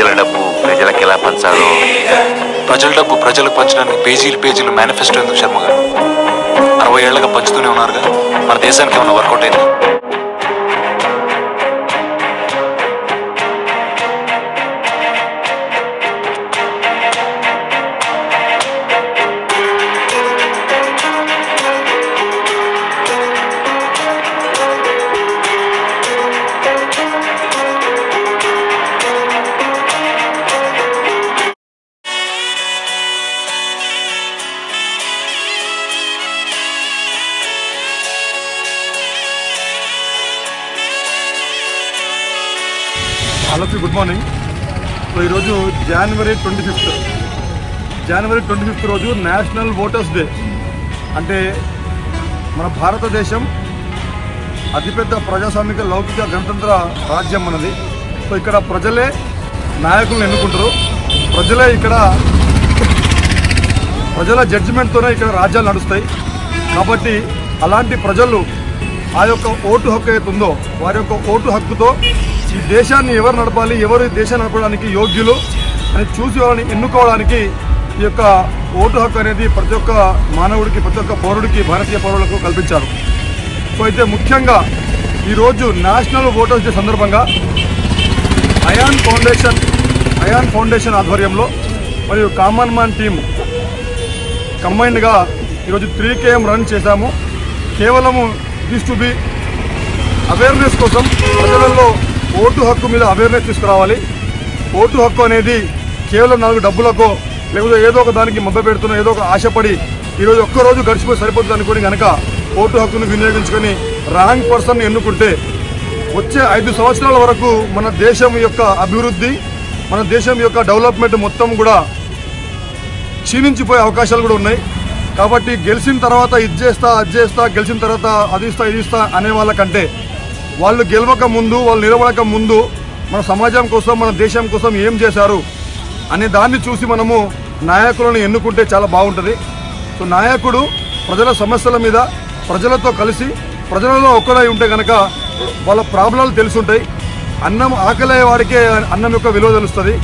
ప్రజల డబ్బు ప్రజలకు ఎలా పంచాలో. ప్రజల డబ్బు ప్రజలకు పంచడానికి పేజీలు మేనిఫెస్టో ఎందుకు శర్మ గారు? 60 ఏళ్లుగా పంచుతూనే ఉన్నారుగా. మన దేశానికి ఏమైనా వర్కౌట్ అయింది? Hello, good morning. సో ఈరోజు జనవరి 25 రోజు నేషనల్ ఓటర్స్ డే. అంటే మన భారతదేశం అతిపెద్ద ప్రజాస్వామిక లౌకిక గణతంత్ర రాజ్యం మనది. సో ఇక్కడ ప్రజలే నాయకులను ఎన్నుకుంటారు. ప్రజలే ఇక్కడ ప్రజల జడ్జిమెంట్తోనే ఇక్కడ రాజ్యాలు నడుస్తాయి. కాబట్టి అలాంటి ప్రజలు ఆ యొక్క ఓటు హక్కు అయితే ఉందో వారి యొక్క ఓటు హక్కుతో ఈ దేశాన్ని ఎవరు నడపాలి, ఎవరు దేశాన్ని నడపడానికి యోగ్యులు అని చూసి వాళ్ళని ఎన్నుకోవడానికి ఈ యొక్క ఓటు హక్కు అనేది ప్రతి ఒక్క మానవుడికి, ప్రతి ఒక్క పౌరుడికి, భారతీయ పౌరులకు కల్పించారు. సో అయితే ముఖ్యంగా ఈరోజు నేషనల్ ఓటర్స్ డే సందర్భంగా అయాన్ ఫౌండేషన్ ఆధ్వర్యంలో మరియు కామన్ మ్యాన్ టీమ్ కంబైన్డ్గా ఈరోజు 3 km రన్ చేశాము. కేవలము దిస్ టు బి అవేర్నెస్ కోసం, ప్రజలలో ఓటు హక్కు మీద అవేర్నెస్ తీసుకురావాలి. ఓటు హక్కు అనేది కేవలం 4 డబ్బులకో లేకపోతే ఏదో ఒక దానికి మభ్య పెడుతున్న ఏదో ఒక ఆశపడి ఈరోజు ఒక్కరోజు గడిచిపోయి సరిపోతుంది అనుకోని కనుక ఓటు హక్కును వినియోగించుకొని రాంగ్ పర్సన్ ఎన్నుకుంటే వచ్చే 5 సంవత్సరాల వరకు మన దేశం యొక్క అభివృద్ధి, మన దేశం యొక్క డెవలప్మెంట్ మొత్తం కూడా క్షీణించిపోయే అవకాశాలు కూడా ఉన్నాయి. కాబట్టి గెలిచిన తర్వాత ఇది చేస్తా, అది చేస్తా, గెలిచిన తర్వాత అది ఇస్తా, ఇది ఇస్తా అనే వాళ్ళకంటే వాళ్ళు గెలవక ముందు, వాళ్ళు నిలబడక ముందు మన సమాజం కోసం, మన దేశం కోసం ఏం చేశారు అనే దాన్ని చూసి మనము నాయకులను ఎన్నుకుంటే చాలా బాగుంటుంది. సో నాయకుడు ప్రజల సమస్యల మీద ప్రజలతో కలిసి ప్రజలలో ఒక్కడై ఉంటే కనుక వాళ్ళ ప్రాబ్లాలు తెలుసుంటాయి. అన్నం ఆకలి వాడికే అన్నం యొక్క విలువ తెలుస్తుంది.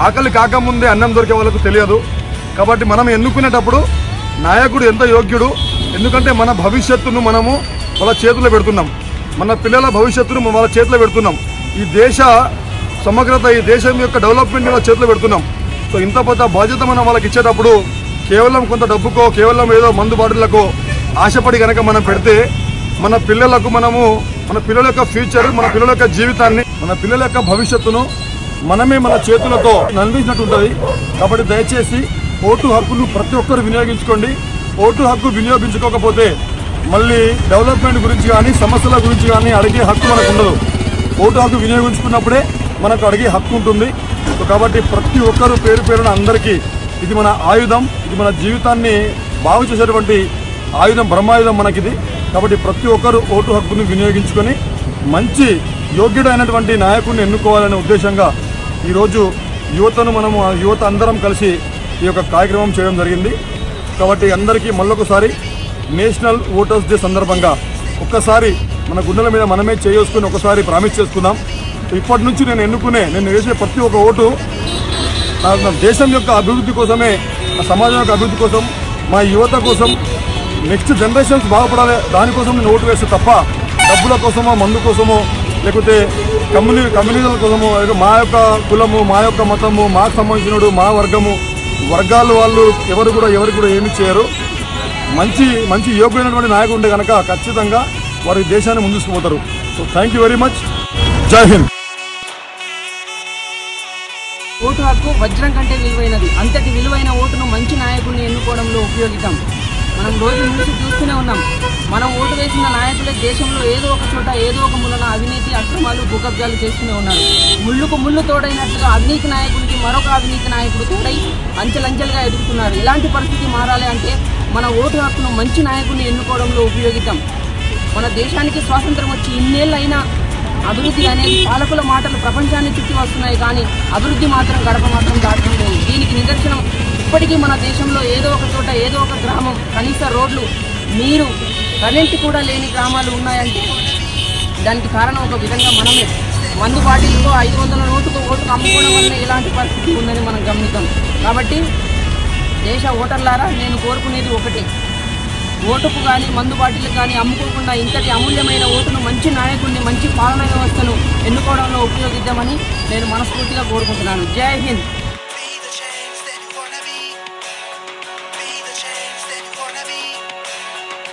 ఆకలి కాకముందే అన్నం దొరికే వాళ్ళకు తెలియదు. కాబట్టి మనం ఎన్నుకునేటప్పుడు నాయకుడు ఎంత యోగ్యుడు, ఎందుకంటే మన భవిష్యత్తును మనము వాళ్ళ చేతిలో పెడుతున్నాం, మన పిల్లల భవిష్యత్తును వాళ్ళ చేతిలో పెడుతున్నాం, ఈ దేశ సమగ్రత, ఈ దేశం యొక్క డెవలప్మెంట్ వాళ్ళ చేతిలో పెడుతున్నాం. సో ఇంత పెద్ద బాధ్యత మనం వాళ్ళకి ఇచ్చేటప్పుడు కేవలం కొంత డబ్బుకో, కేవలం ఏదో మందు బాటిళ్లకో ఆశపడి కనుక మనం పెడితే మన పిల్లలకు మనము, మన పిల్లల యొక్క ఫ్యూచర్, మన పిల్లల యొక్క జీవితాన్ని, మన పిల్లల యొక్క భవిష్యత్తును మనమే మన చేతులతో నడిపించినట్టు ఉంటుంది. కాబట్టి దయచేసి ఓటు హక్కును ప్రతి ఒక్కరు వినియోగించుకోండి. ఓటు హక్కు వినియోగించుకోకపోతే మళ్ళీ డెవలప్మెంట్ గురించి కానీ, సమస్యల గురించి కానీ అడిగే హక్కు మనకు ఉండదు. ఓటు హక్కు వినియోగించుకున్నప్పుడే మనకు అడిగే హక్కు ఉంటుంది. కాబట్టి ప్రతి ఒక్కరు పేరు పేరున అందరికీ ఇది మన ఆయుధం, ఇది మన జీవితాన్ని బాగు చేసేటువంటి ఆయుధం, బ్రహ్మాయుధం మనకిది. కాబట్టి ప్రతి ఒక్కరు ఓటు హక్కును వినియోగించుకొని మంచి యోగ్యుడైనటువంటి నాయకుడిని ఎన్నుకోవాలనే ఉద్దేశంగా ఈరోజు యువత అందరం కలిసి ఈ యొక్క కార్యక్రమం చేయడం జరిగింది. కాబట్టి అందరికీ మళ్ళొకసారి నేషనల్ ఓటర్స్ డే సందర్భంగా ఒక్కసారి మన గుండెల మీద మనమే చేసుకుని ఒకసారి ప్రామిస్ చేసుకుందాం. ఇప్పటి నుంచి నేను వేసే ప్రతి ఒక్క ఓటు నా దేశం యొక్క అభివృద్ధి కోసమే, నా సమాజం యొక్క అభివృద్ధి కోసం, మా యువత కోసం, నెక్స్ట్ జనరేషన్స్ బాగుపడాలి, దానికోసం నేను ఓటు వేస్తే తప్ప డబ్బుల కోసమో, మందు కోసమో, లేకపోతే కమ్యూనిజం కోసమో, మా యొక్క కులము, మా యొక్క మతము, మాకు సంబంధించినడు, మా వర్గాలు వాళ్ళు ఎవరికి కూడా ఏమి చేయరు. మంచి యోగ్యమైనటువంటి నాయకుడు ఉంటే కనుక ఖచ్చితంగా వారి దేశాన్ని ముందుకుపోతారు. So thank you very much. జై హింద్. ఓటు హక్కు వజ్రం కంటే విలువైనది. అంతటి విలువైన ఓటును మంచి నాయకుడిని ఎన్నుకోవడంలో ఉపయోగిద్దాం. మనం రోజు నుంచి చూస్తూనే ఉన్నాం. మనం ఓటు వేసిన నాయకులే దేశంలో ఏదో ఒక చోట, ఏదో ఒక మూలన అవినీతి, అక్రమాలు, భూకబ్జాలు చేస్తూనే ఉన్నారు. ముళ్ళుకు ముళ్ళు తోడైనట్లుగా అవినీతి నాయకుడికి మరొక అవినీతి నాయకుడు తోడై అంచెలంచెలుగా ఎదుగుతున్నారు. ఇలాంటి పరిస్థితి మారాలి అంటే మన ఓటు హక్కును మంచి నాయకుడిని ఎన్నుకోవడంలో ఉపయోగిద్దాం. మన దేశానికి స్వాతంత్రం వచ్చి ఇన్నేళ్ళైనా అభివృద్ధి అనేది పాలకుల మాటలు ప్రపంచాన్ని చుట్టి వస్తున్నాయి, కానీ అభివృద్ధి మాత్రం గడప మాత్రం దాటడం లేదు. దీనికి నిదర్శనం ఇప్పటికీ మన దేశంలో ఏదో ఒక చోట, ఏదో ఒక గ్రామం కనీస రోడ్లు, నీరు, కరెంటు కూడా లేని గ్రామాలు ఉన్నాయంటే దానికి కారణం ఒక విధంగా మనమే. మందు బాటిల్తో 500 నోటుకు ఓటుకు అమ్ముకోవడం వల్ల ఇలాంటి పరిస్థితి ఉందని మనం గమనిద్దాం. కాబట్టి దేశ ఓటర్లారా, నేను కోరుకునేది ఒకటే, ఓటుకు కానీ మందు బాటిల్ కానీ అమ్ముకోకుండా ఇంతటి అమూల్యమైన ఓటును మంచి నాయకుడిని, మంచి పాలనా వ్యవస్థను ఎన్నుకోవడంలో ఉపయోగిద్దామని నేను మనస్ఫూర్తిగా కోరుకుంటున్నాను. జై హింద్.